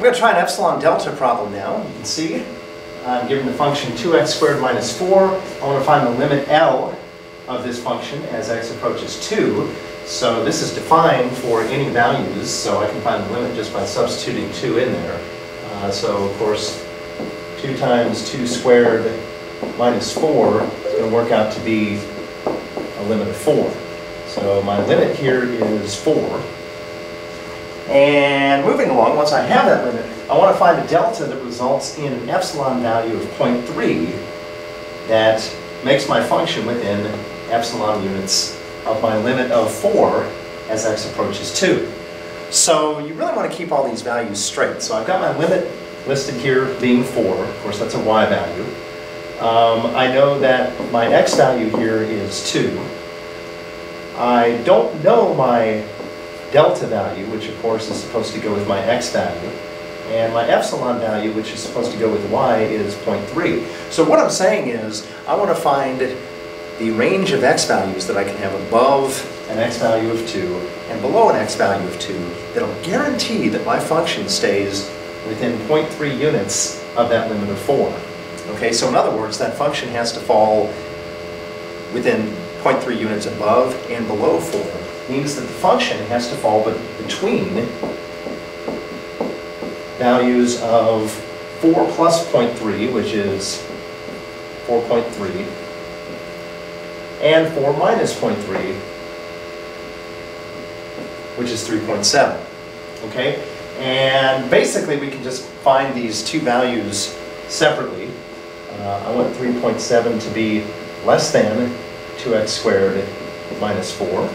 We're going to try an epsilon-delta problem now. You can see I'm given the function 2x squared minus 4. I want to find the limit L of this function as x approaches 2. So this is defined for any values, so I can find the limit just by substituting 2 in there. So of course 2 times 2 squared minus 4 is going to work out to be a limit of 4. So my limit here is 4. And moving along, once I have that limit, I want to find a delta that results in an epsilon value of 0.3 that makes my function within epsilon units of my limit of 4 as x approaches 2. So you really want to keep all these values straight. So I've got my limit listed here being 4. Of course, that's a y value. I know that my x value here is 2. I don't know my delta value, which of course is supposed to go with my x value, and my epsilon value, which is supposed to go with y, is 0.3. So what I'm saying is, I want to find the range of x values that I can have above an x value of 2 and below an x value of 2 that'll guarantee that my function stays within 0.3 units of that limit of 4. Okay, so in other words, that function has to fall within 0.3 units above and below 4. Means that the function has to fall between values of 4 plus 0.3, which is 4.3, and 4 minus 0.3, which is 3.7. Okay? And basically we can just find these two values separately. I want 3.7 to be less than 2x squared minus 4.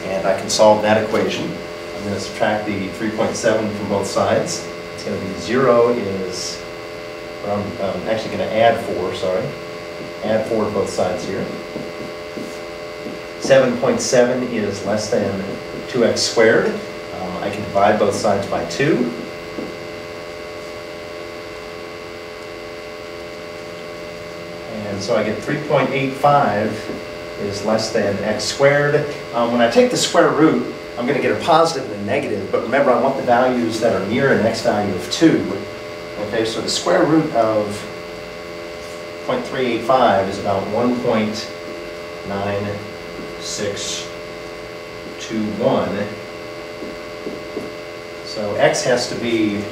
And I can solve that equation. I'm going to subtract the 3.7 from both sides. It's going to be 0 is, or I'm actually going to add 4, sorry. Add 4 to both sides here. 7.7 is less than 2x squared. I can divide both sides by 2. And so I get 3.85 is less than x squared. When I take the square root, I'm going to get a positive and a negative, but remember I want the values that are near an x value of 2. Okay, so the square root of 0.385 is about 1.9621. So x has to be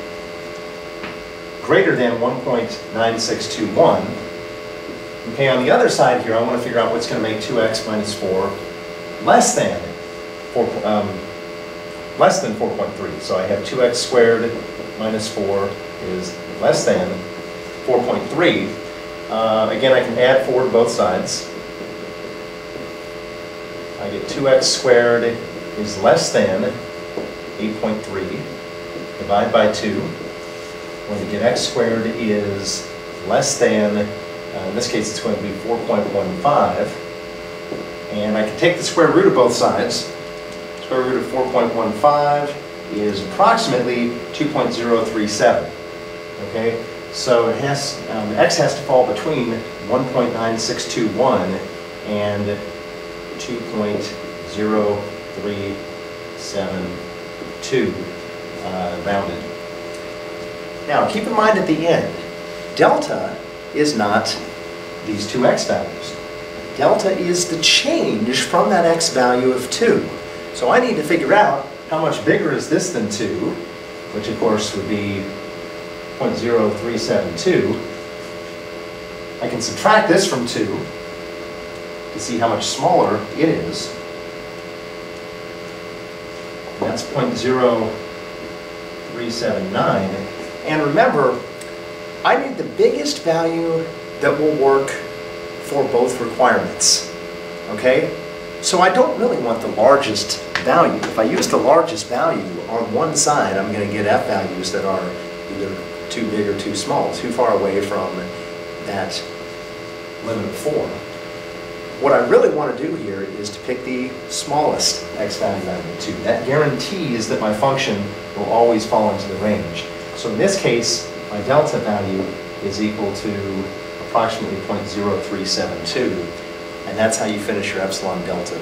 greater than 1.9621. Okay, on the other side here, I want to figure out what's going to make 2x minus 4 less than 4.3. So I have 2x squared minus 4 is less than 4.3. Again, I can add 4 to both sides. I get 2x squared is less than 8.3. Divide by 2. When to get x squared is less than, in this case it's going to be 4.15. And I can take the square root of both sides. Square root of 4.15 is approximately 2.037. Okay, so it has, x has to fall between 1.9621 and 2.0372 rounded. Now keep in mind at the end, delta is not these two x values. Delta is the change from that x value of 2. So I need to figure out how much bigger is this than 2, which of course would be 0.0372. I can subtract this from 2 to see how much smaller it is. And that's 0.0379. And remember, I need the biggest value that will work for both requirements. Okay? So I don't really want the largest value. If I use the largest value on one side, I'm going to get f values that are either too big or too small, too far away from that limit of 4. What I really want to do here is to pick the smallest x value out of the 2. That guarantees that my function will always fall into the range. So in this case, my delta value is equal to approximately 0.0372. And that's how you finish your epsilon-delta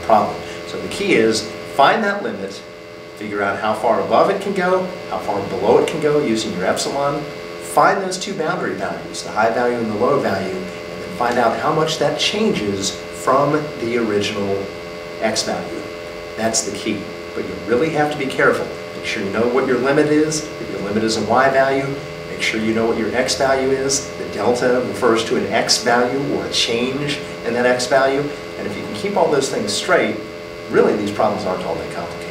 problem. So the key is find that limit Figure out how far above it can go, how far below it can go using your epsilon. Find those two boundary values, the high value and the low value, and then find out how much that changes from the original x value. That's the key. But you really have to be careful. Make sure you know what your limit is, that your limit is a y value. Make sure you know what your x value is. The delta refers to an x value or a change in that x value. And if you can keep all those things straight, really these problems aren't all that complicated.